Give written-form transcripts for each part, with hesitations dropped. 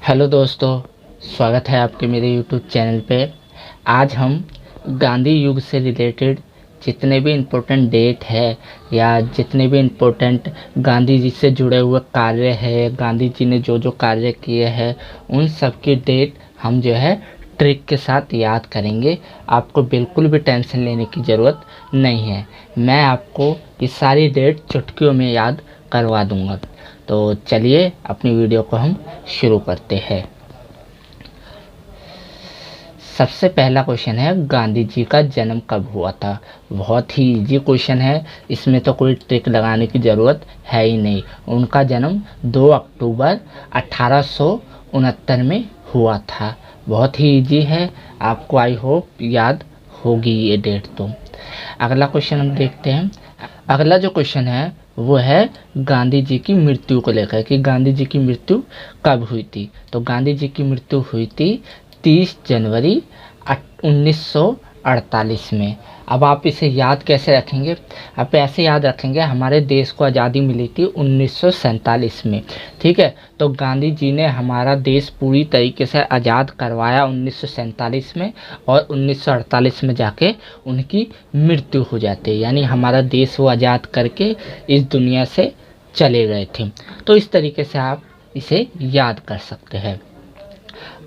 Hello दोस्तों, स्वागत है आपके मेरे यूट्यूब चैनल पे। आज हम गांधी युग से रिलेटेड जितने भी इम्पोर्टेंट डेट है या जितने भी इम्पोर्टेंट गांधी जी से जुड़े हुए कार्य है, गांधी जी ने जो जो कार्य किए हैं, उन सब की डेट हम जो है ट्रिक के साथ याद करेंगे। आपको बिल्कुल भी टेंशन लेने की ज़रूरत नहीं है। मैं आपको ये सारी डेट चुटकियों में याद करवा दूंगा। तो चलिए अपनी वीडियो को हम शुरू करते हैं। सबसे पहला क्वेश्चन है, गांधी जी का जन्म कब हुआ था। बहुत ही इजी क्वेश्चन है, इसमें तो कोई ट्रिक लगाने की ज़रूरत है ही नहीं। उनका जन्म 2 अक्टूबर 1869 में हुआ था। बहुत ही इजी है, आपको आई होप याद होगी ये डेट। तो अगला क्वेश्चन हम देखते हैं। अगला जो क्वेश्चन है वो है गांधी जी की मृत्यु को लेकर कि गांधी जी की मृत्यु कब हुई थी। तो गांधी जी की मृत्यु हुई थी 30 जनवरी 1948 में। अब आप इसे याद कैसे रखेंगे? आप ऐसे याद रखेंगे, हमारे देश को आज़ादी मिली थी 1947 में। ठीक है, तो गांधी जी ने हमारा देश पूरी तरीके से आज़ाद करवाया 1947 में, और 1948 में जाके उनकी मृत्यु हो जाती है। यानी हमारा देश वो आज़ाद करके इस दुनिया से चले गए थे। तो इस तरीके से आप इसे याद कर सकते हैं।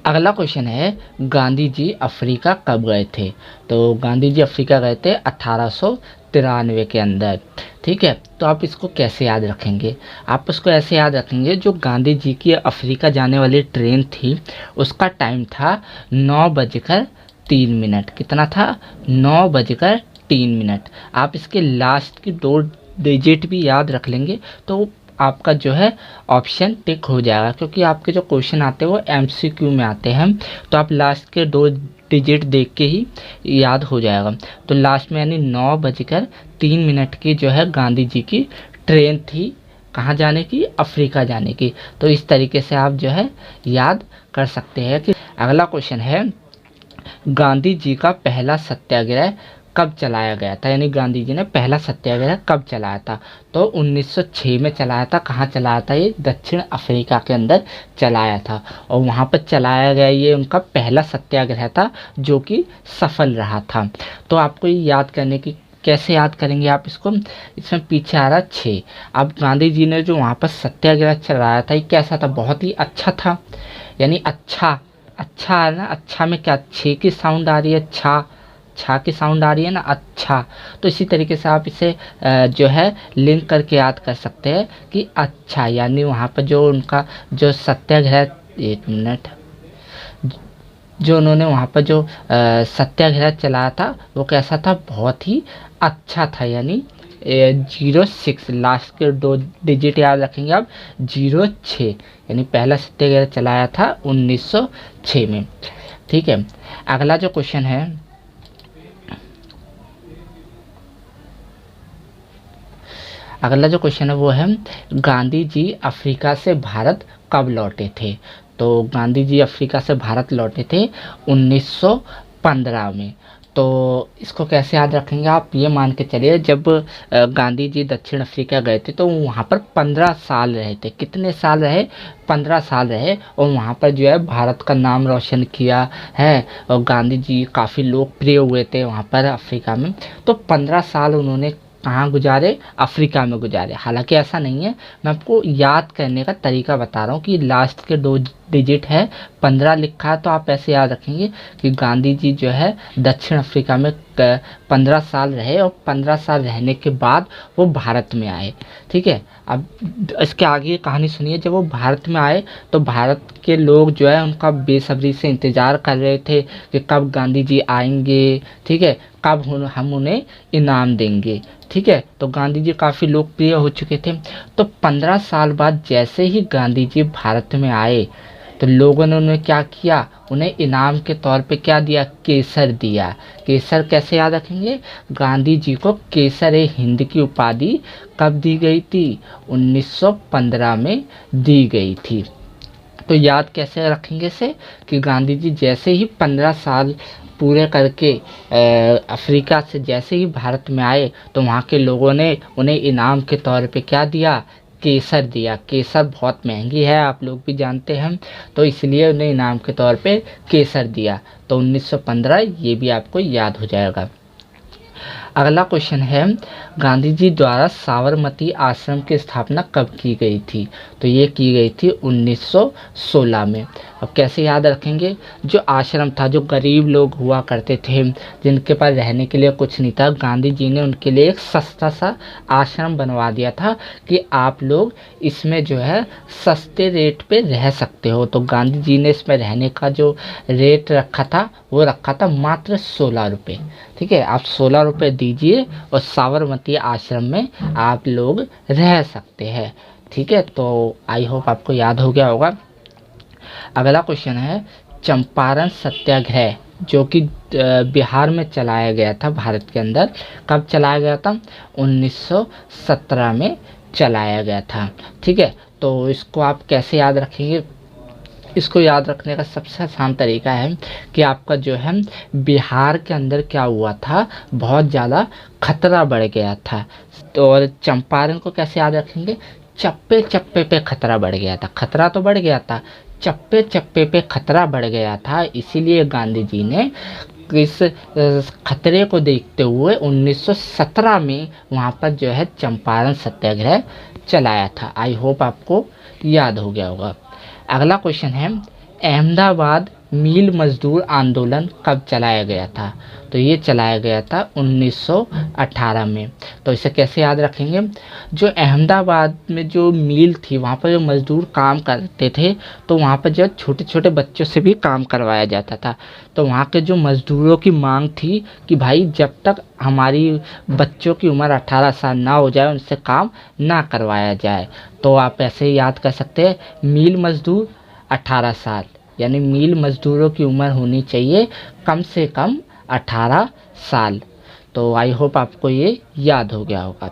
अगला क्वेश्चन है, गांधी जी अफ्रीका कब गए थे। तो गांधी जी अफ्रीका गए थे 1893 के अंदर। ठीक है, तो आप इसको कैसे याद रखेंगे? आप उसको ऐसे याद रखेंगे, जो गांधी जी की अफ्रीका जाने वाली ट्रेन थी उसका टाइम था 9:03। कितना था? 9:03। आप इसके लास्ट की 2 डिजिट भी याद रख लेंगे तो आपका जो है ऑप्शन टिक हो जाएगा, क्योंकि आपके जो क्वेश्चन आते हैं वो एमसीक्यू में आते हैं। तो आप लास्ट के 2 डिजिट देख के ही याद हो जाएगा। तो लास्ट में यानी 9:03 की जो है गांधी जी की ट्रेन थी, कहाँ जाने की? अफ्रीका जाने की। तो इस तरीके से आप जो है याद कर सकते हैं। कि अगला क्वेश्चन है, गांधी जी का पहला सत्याग्रह कब चलाया गया था। यानी गांधी जी ने पहला सत्याग्रह कब चलाया था। तो 1906 में चलाया था। कहाँ चलाया था? ये दक्षिण अफ्रीका के अंदर चलाया था, और वहाँ पर चलाया गया ये उनका पहला सत्याग्रह था, जो कि सफल रहा था। तो आपको ये याद करने की, कैसे याद करेंगे आप इसको? इसमें पीछे आ रहा 6। अब गांधी जी ने जो वहाँ पर सत्याग्रह चलाया था, ये कैसा था? बहुत ही अच्छा था। यानी अच्छा अच्छा है ना, अच्छा में क्या छे की साउंड आ रही है, छा छा की साउंड आ रही है ना, अच्छा। तो इसी तरीके से आप इसे जो है लिंक करके याद कर सकते हैं कि अच्छा, यानी वहाँ पर जो उनका जो सत्याग्रह, 1 मिनट, जो उन्होंने वहाँ पर जो सत्याग्रह चलाया था वो कैसा था? बहुत ही अच्छा था। यानी 06, लास्ट के 2 डिजिट याद रखेंगे आप, 06। यानी पहला सत्याग्रह चलाया था 1906 में। ठीक है, अगला जो क्वेश्चन है, वो है, गांधी जी अफ्रीका से भारत कब लौटे थे। तो गांधी जी अफ्रीका से भारत लौटे थे 1915 में। तो इसको कैसे याद रखेंगे? आप ये मान के चलिए, जब गांधी जी दक्षिण अफ्रीका गए थे तो वहाँ पर 15 साल रहे थे। कितने साल रहे? 15 साल रहे, और वहाँ पर जो है भारत का नाम रोशन किया है, और गांधी जी काफ़ी लोकप्रिय हुए थे वहाँ पर अफ्रीका में। तो 15 साल उन्होंने कहाँ गुजारे? अफ्रीका में गुजारे। हालांकि ऐसा नहीं है, मैं आपको याद करने का तरीका बता रहा हूँ कि लास्ट के 2 डिजिट है, 15 लिखा है, तो आप ऐसे याद रखेंगे कि गांधी जी जो है दक्षिण अफ्रीका में 15 साल रहे, और 15 साल रहने के बाद वो भारत में आए। ठीक है, अब इसके आगे कहानी सुनिए। जब वो भारत में आए तो भारत के लोग जो है उनका बेसब्री से इंतज़ार कर रहे थे कि कब गांधी जी आएंगे। ठीक है, कब हम उन्हें इनाम देंगे। ठीक है, तो गांधी जी काफ़ी लोकप्रिय हो चुके थे। तो 15 साल बाद जैसे ही गांधी जी भारत में आए तो लोगों ने उन्हें क्या किया? उन्हें इनाम के तौर पे क्या दिया? केसर दिया। केसर कैसे याद रखेंगे? गांधी जी को केसर ए हिंद की उपाधि कब दी गई थी? 1915 में दी गई थी। तो याद कैसे रखेंगे इसे? कि गांधी जी जैसे ही 15 साल पूरे करके अफ्रीका से जैसे ही भारत में आए तो वहाँ के लोगों ने उन्हें इनाम के तौर पे क्या दिया? केसर दिया। केसर बहुत महंगी है, आप लोग भी जानते हैं, तो इसलिए उन्हें इनाम के तौर पे केसर दिया। तो 1915 ये भी आपको याद हो जाएगा। अगला क्वेश्चन है, गांधी जी द्वारा साबरमती आश्रम की स्थापना कब की गई थी? तो ये की गई थी 1916 में। अब कैसे याद रखेंगे? जो आश्रम था, जो गरीब लोग हुआ करते थे, जिनके पास रहने के लिए कुछ नहीं था, गांधी जी ने उनके लिए एक सस्ता सा आश्रम बनवा दिया था कि आप लोग इसमें जो है सस्ते रेट पे रह सकते हो। तो गांधी जी ने इसमें रहने का जो रेट रखा था वो रखा था मात्र 16 रुपये। ठीक है, आप 16 रुपये दीजिए और साबरमती आश्रम में आप लोग रह सकते हैं। ठीक है, तो आई होप आपको याद हो गया होगा। अगला क्वेश्चन है, चंपारण सत्याग्रह जो कि बिहार में चलाया गया था, भारत के अंदर, कब चलाया गया था? 1917 में चलाया गया था। ठीक है, तो इसको आप कैसे याद रखेंगे? इसको याद रखने का सबसे आसान तरीका है कि आपका जो है बिहार के अंदर क्या हुआ था, बहुत ज़्यादा खतरा बढ़ गया था। तो और चंपारण को कैसे याद रखेंगे? चप्पे चप्पे पे खतरा बढ़ गया था। खतरा तो बढ़ गया था, चप्पे चप्पे पे खतरा बढ़ गया था। इसीलिए गांधी जी ने इस खतरे को देखते हुए 1917 में वहाँ पर जो है चंपारण सत्याग्रह चलाया था। आई होप आपको याद हो गया होगा। अगला क्वेश्चन है, अहमदाबाद मील मजदूर आंदोलन कब चलाया गया था? तो ये चलाया गया था 1918 में। तो इसे कैसे याद रखेंगे? जो अहमदाबाद में जो मील थी, वहाँ पर जो मजदूर काम करते थे, तो वहाँ पर जो छोटे छोटे बच्चों से भी काम करवाया जाता था। तो वहाँ के जो मजदूरों की मांग थी कि भाई जब तक हमारी बच्चों की उम्र 18 साल ना हो जाए उनसे काम ना करवाया जाए। तो आप ऐसे ही याद कर सकते हैं, मील मजदूर 18 साल, यानी मील मजदूरों की उम्र होनी चाहिए कम से कम 18 साल। तो आई होप आपको ये याद हो गया होगा।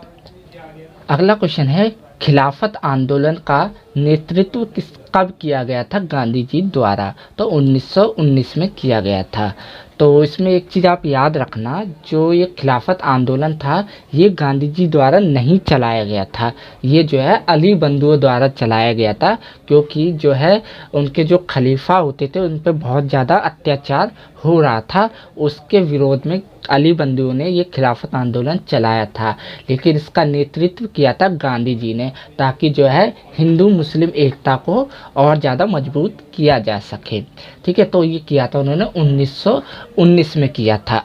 अगला क्वेश्चन है, खिलाफत आंदोलन का नेतृत्व कब किया गया था गांधी जी द्वारा? तो 1919 में किया गया था। तो इसमें एक चीज़ आप याद रखना, जो ये खिलाफत आंदोलन था ये गांधी जी द्वारा नहीं चलाया गया था, ये जो है अली बंधुओं द्वारा चलाया गया था। क्योंकि जो है उनके जो खलीफा होते थे उन पर बहुत ज़्यादा अत्याचार हो रहा था, उसके विरोध में अली बंधुओं ने ये खिलाफत आंदोलन चलाया था। लेकिन इसका नेतृत्व किया था गांधी जी ने, ताकि जो है हिंदू मुस्लिम एकता को और ज़्यादा मजबूत किया जा सके। ठीक है, तो ये किया था उन्होंने 1919 में किया था।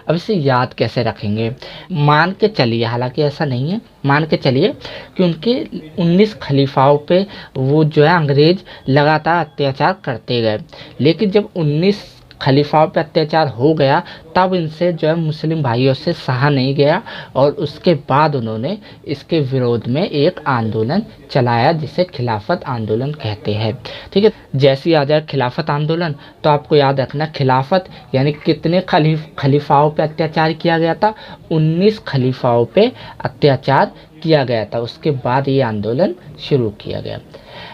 अब इसे याद कैसे रखेंगे? मान के चलिए, हालांकि ऐसा नहीं है, मान के चलिए कि उनके 19 खलीफाओं पे वो जो है अंग्रेज लगातार अत्याचार करते गए, लेकिन जब 19 खलीफाओं पे अत्याचार हो गया तब इनसे जो है मुस्लिम भाइयों से सहा नहीं गया और उसके बाद उन्होंने इसके विरोध में एक आंदोलन चलाया जिसे खिलाफत आंदोलन कहते हैं। ठीक है, जैसे ही आ जाए खिलाफत आंदोलन तो आपको याद रखना, खिलाफत यानी कितने खलीफाओं पे अत्याचार किया गया था? 19 खलीफाओं पे अत्याचार किया गया था, उसके बाद ये आंदोलन शुरू किया गया।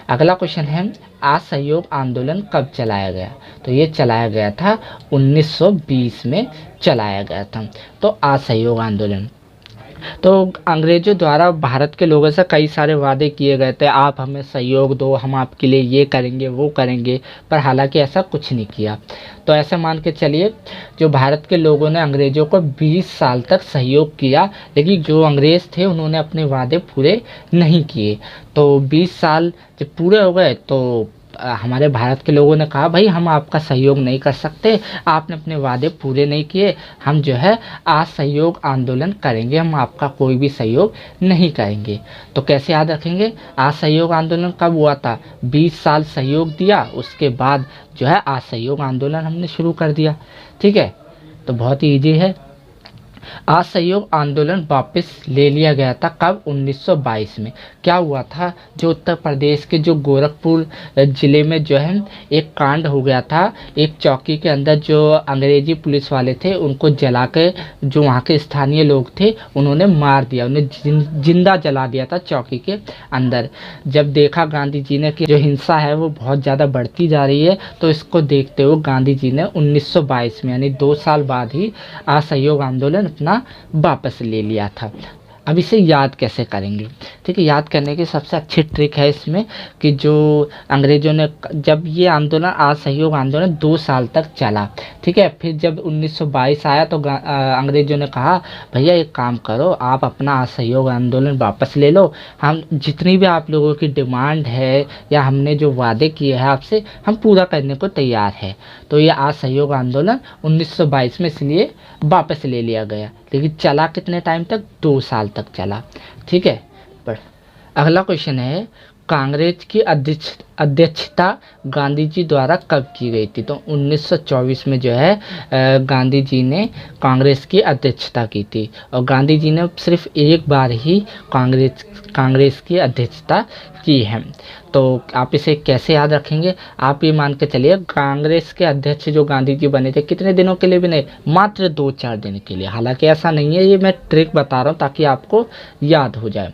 अगला क्वेश्चन है, असहयोग आंदोलन कब चलाया गया? तो ये चलाया गया था 1920 में चलाया गया था। तो असहयोग आंदोलन, तो अंग्रेज़ों द्वारा भारत के लोगों से कई सारे वादे किए गए थे, आप हमें सहयोग दो, हम आपके लिए ये करेंगे वो करेंगे, पर हालांकि ऐसा कुछ नहीं किया। तो ऐसा मान के चलिए, जो भारत के लोगों ने अंग्रेज़ों को 20 साल तक सहयोग किया, लेकिन जो अंग्रेज़ थे उन्होंने अपने वादे पूरे नहीं किए। तो 20 साल जब पूरे हो गए तो हमारे भारत के लोगों ने कहा भाई हम आपका सहयोग नहीं कर सकते, आपने अपने वादे पूरे नहीं किए, हम जो है असहयोग आंदोलन करेंगे, हम आपका कोई भी सहयोग नहीं करेंगे। तो कैसे याद रखेंगे? असहयोग आंदोलन कब हुआ था? 20 साल सहयोग दिया, उसके बाद जो है असहयोग आंदोलन हमने शुरू कर दिया। ठीक है, तो बहुत ही ईजी है। असहयोग आंदोलन वापस ले लिया गया था कब? 1922 में। क्या हुआ था, जो उत्तर प्रदेश के जो गोरखपुर ज़िले में जो है एक कांड हो गया था, एक चौकी के अंदर जो अंग्रेजी पुलिस वाले थे उनको जला के जो वहाँ के स्थानीय लोग थे उन्होंने मार दिया, उन्हें जिंदा जला दिया था चौकी के अंदर। जब देखा गांधी जी ने कि जो हिंसा है वो बहुत ज़्यादा बढ़ती जा रही है, तो इसको देखते हुए गांधी जी ने 1922 में यानी 2 साल बाद ही असहयोग आंदोलन अपना वापस ले लिया था। अब इसे याद कैसे करेंगे? ठीक है, याद करने की सबसे अच्छी ट्रिक है इसमें कि जो अंग्रेज़ों ने जब ये आंदोलन असहयोग आंदोलन 2 साल तक चला, ठीक है? फिर जब 1922 आया तो अंग्रेज़ों ने कहा भैया एक काम करो, आप अपना असहयोग आंदोलन वापस ले लो, हम जितनी भी आप लोगों की डिमांड है या हमने जो वादे किए हैं आपसे, हम पूरा करने को तैयार है। तो ये असहयोग आंदोलन 1922 में इसलिए वापस ले लिया गया, लेकिन चला कितने टाइम तक? 2 साल तक चला। ठीक है, पर अगला क्वेश्चन है कांग्रेस की अध्यक्षता गांधी जी द्वारा कब की गई थी? तो 1924 में जो है गांधी जी ने कांग्रेस की अध्यक्षता की थी, और गांधी जी ने सिर्फ एक बार ही कांग्रेस की अध्यक्षता की है। तो आप इसे कैसे याद रखेंगे? आप ये मान के चलिए कांग्रेस के अध्यक्ष जो गांधी जी बने थे कितने दिनों के लिए बने? मात्र 2-4 दिन के लिए। हालांकि ऐसा नहीं है, ये मैं ट्रिक बता रहा हूँ ताकि आपको याद हो जाए।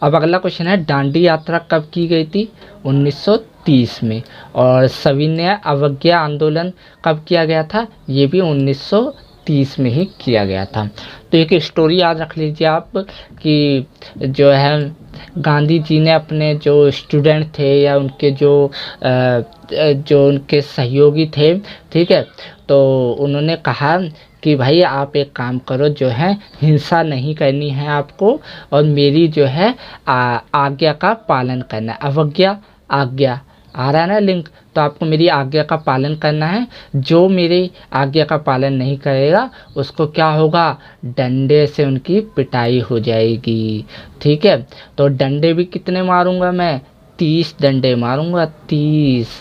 अब अगला क्वेश्चन है दांडी यात्रा कब की गई थी? 1930 में। और सविनय अवज्ञा आंदोलन कब किया गया था? ये भी 1930 में ही किया गया था। तो एक स्टोरी याद रख लीजिए आप कि जो है गांधी जी ने अपने जो स्टूडेंट थे या उनके जो उनके सहयोगी थे, ठीक है, तो उन्होंने कहा कि भाई आप एक काम करो, जो है हिंसा नहीं करनी है आपको, और मेरी जो है आज्ञा का पालन करना है। अवज्ञा आज्ञा आ रहा है ना लिंक, तो आपको मेरी आज्ञा का पालन करना है। जो मेरी आज्ञा का पालन नहीं करेगा उसको क्या होगा? डंडे से उनकी पिटाई हो जाएगी। ठीक है, तो डंडे भी कितने मारूंगा मैं? 30 डंडे मारूंगा, 30,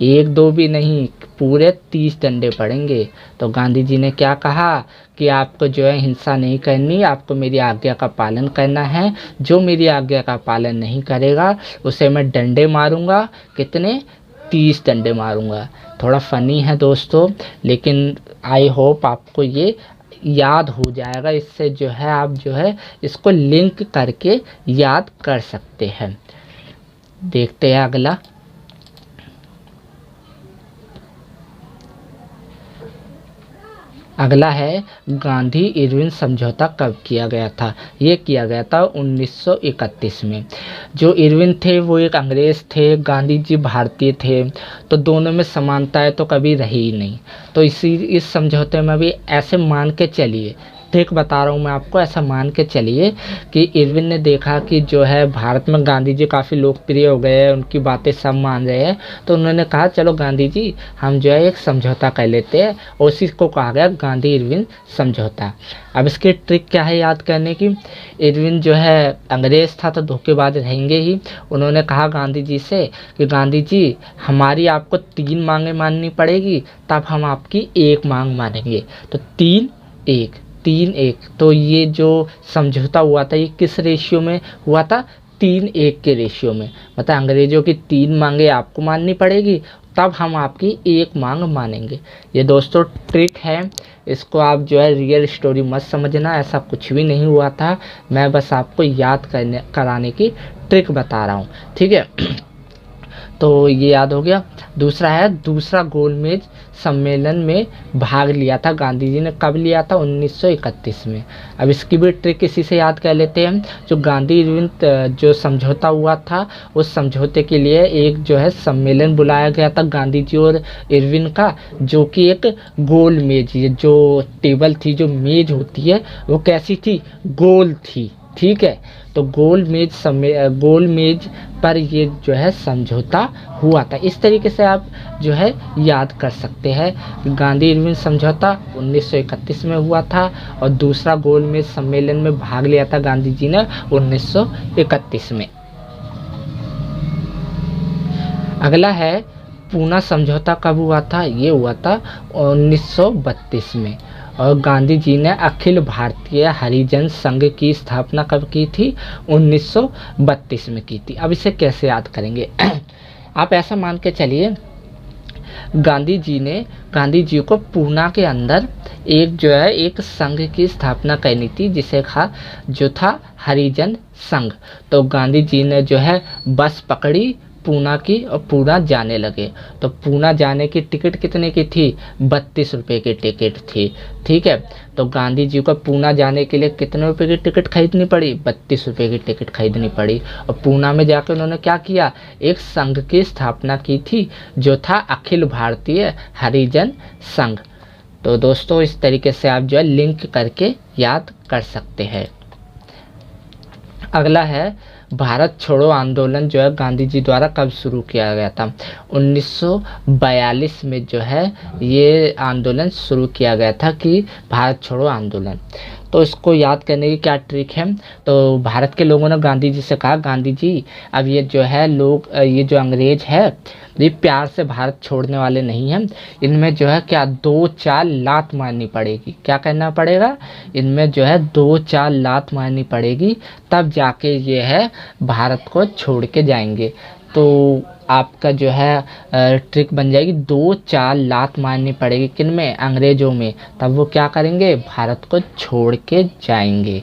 1-2 भी नहीं, पूरे 30 डंडे पड़ेंगे। तो गांधी जी ने क्या कहा कि आपको जो है हिंसा नहीं करनी, आपको मेरी आज्ञा का पालन करना है। जो मेरी आज्ञा का पालन नहीं करेगा उसे मैं डंडे मारूंगा। कितने? 30 डंडे मारूंगा। थोड़ा फ़नी है दोस्तों, लेकिन आई होप आपको ये याद हो जाएगा। इससे जो है आप जो है इसको लिंक करके याद कर सकते हैं। देखते हैं अगला। अगला है गांधी इरविन समझौता कब किया गया था? ये किया गया था 1931 में। जो इरविन थे वो एक अंग्रेज़ थे, गांधी जी भारतीय थे, तो दोनों में समानताएं तो कभी रही ही नहीं। तो इस समझौते में भी ऐसे मान के चलिए, ट्रिक बता रहा हूँ मैं आपको, ऐसा मान के चलिए कि इरविन ने देखा कि जो है भारत में गांधी जी काफ़ी लोकप्रिय हो गए हैं, उनकी बातें सब मान रहे हैं, तो उन्होंने कहा चलो गांधी जी हम जो है एक समझौता कर लेते हैं, और उसी को कहा गया गांधी इरविन समझौता। अब इसकी ट्रिक क्या है याद करने की? इरविन जो है अंग्रेज़ था तो धोखेबाज रहेंगे ही। उन्होंने कहा गांधी जी से कि गांधी जी हमारी आपको 3 मांगें माननी पड़ेगी, तब हम आपकी 1 मांग मानेंगे। तो 3-1 3-1, तो ये जो समझौता हुआ था ये किस रेशियो में हुआ था? 3-1 के रेशियो में। मतलब अंग्रेज़ों की 3 मांगे आपको माननी पड़ेगी, तब हम आपकी 1 मांग मानेंगे। ये दोस्तों ट्रिक है, इसको आप जो है रियल स्टोरी मत समझना, ऐसा कुछ भी नहीं हुआ था, मैं बस आपको याद कराने की ट्रिक बता रहा हूँ। ठीक है, तो ये याद हो गया। दूसरा है दूसरा गोलमेज सम्मेलन में भाग लिया था गांधी जी ने, कब लिया था? 1931 में। अब इसकी भी ट्रिक इसी से याद कर लेते हैं। जो गांधी इरविन जो समझौता हुआ था, उस समझौते के लिए एक जो है सम्मेलन बुलाया गया था गांधी जी और इरविन का, जो कि एक गोल मेज, जो टेबल थी, जो मेज होती है वो कैसी थी? गोल थी। ठीक है, तो गोल मेज पर ये जो है समझौता हुआ था। इस तरीके से आप जो है याद कर सकते हैं। गांधी इरविन समझौता 1931 में हुआ था, और दूसरा गोल मेज सम्मेलन में भाग लिया था गांधी जी ने 1931 में। अगला है पूना समझौता कब हुआ था? ये हुआ था 1932 में, और गांधी जी ने अखिल भारतीय हरिजन संघ की स्थापना कब की थी? 1932 में की थी। अब इसे कैसे याद करेंगे? आप ऐसा मान के चलिए गांधी जी को पूना के अंदर एक संघ की स्थापना करनी थी, जिसे जो था हरिजन संघ। तो गांधी जी ने जो है बस पकड़ी, पूना की और पूना जाने लगे। तो पूना जाने की टिकट कितने की थी? 32 रुपये की टिकट थी। ठीक है, तो गांधी जी को पूना जाने के लिए कितने रुपए की टिकट खरीदनी पड़ी? 32 रुपये की टिकट खरीदनी पड़ी। और पूना में जाकर उन्होंने क्या किया? एक संघ की स्थापना की थी जो था अखिल भारतीय हरिजन संघ। तो दोस्तों इस तरीके से आप जो है लिंक करके याद कर सकते हैं। अगला है भारत छोड़ो आंदोलन जो है गांधी जी द्वारा कब शुरू किया गया था? 1942 में जो है ये आंदोलन शुरू किया गया था कि भारत छोड़ो आंदोलन। तो इसको याद करने की क्या ट्रिक है? तो भारत के लोगों ने गांधी जी से कहा, गांधी जी अब ये जो है लोग, ये जो अंग्रेज है ये प्यार से भारत छोड़ने वाले नहीं हैं, इनमें जो है क्या 2-4 लात मारनी पड़ेगी। क्या करना पड़ेगा? इनमें जो है 2-4 लात मारनी पड़ेगी, तब जाके ये है भारत को छोड़ के जाएंगे। तो आपका जो है ट्रिक बन जाएगी, 2-4 लात मारनी पड़ेगी किन में? अंग्रेजों में, तब वो क्या करेंगे? भारत को छोड़ के जाएंगे।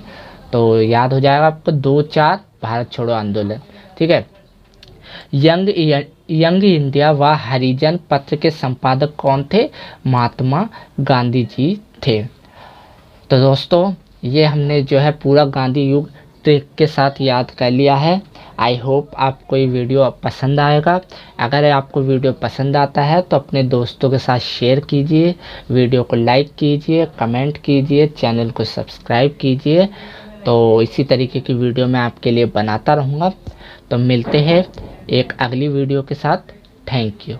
तो याद हो जाएगा आपको 2-4 भारत छोड़ो आंदोलन। ठीक है, यंग इंडिया व हरिजन पत्र के संपादक कौन थे? महात्मा गांधी जी थे। तो दोस्तों ये हमने जो है पूरा गांधी युग ट्रिक के साथ याद कर लिया है। आई होप आपको ये वीडियो पसंद आएगा। अगर आपको वीडियो पसंद आता है तो अपने दोस्तों के साथ शेयर कीजिए, वीडियो को लाइक कीजिए, कमेंट कीजिए, चैनल को सब्सक्राइब कीजिए। तो इसी तरीके की वीडियो मैं आपके लिए बनाता रहूँगा। तो मिलते हैं एक अगली वीडियो के साथ। Thank you.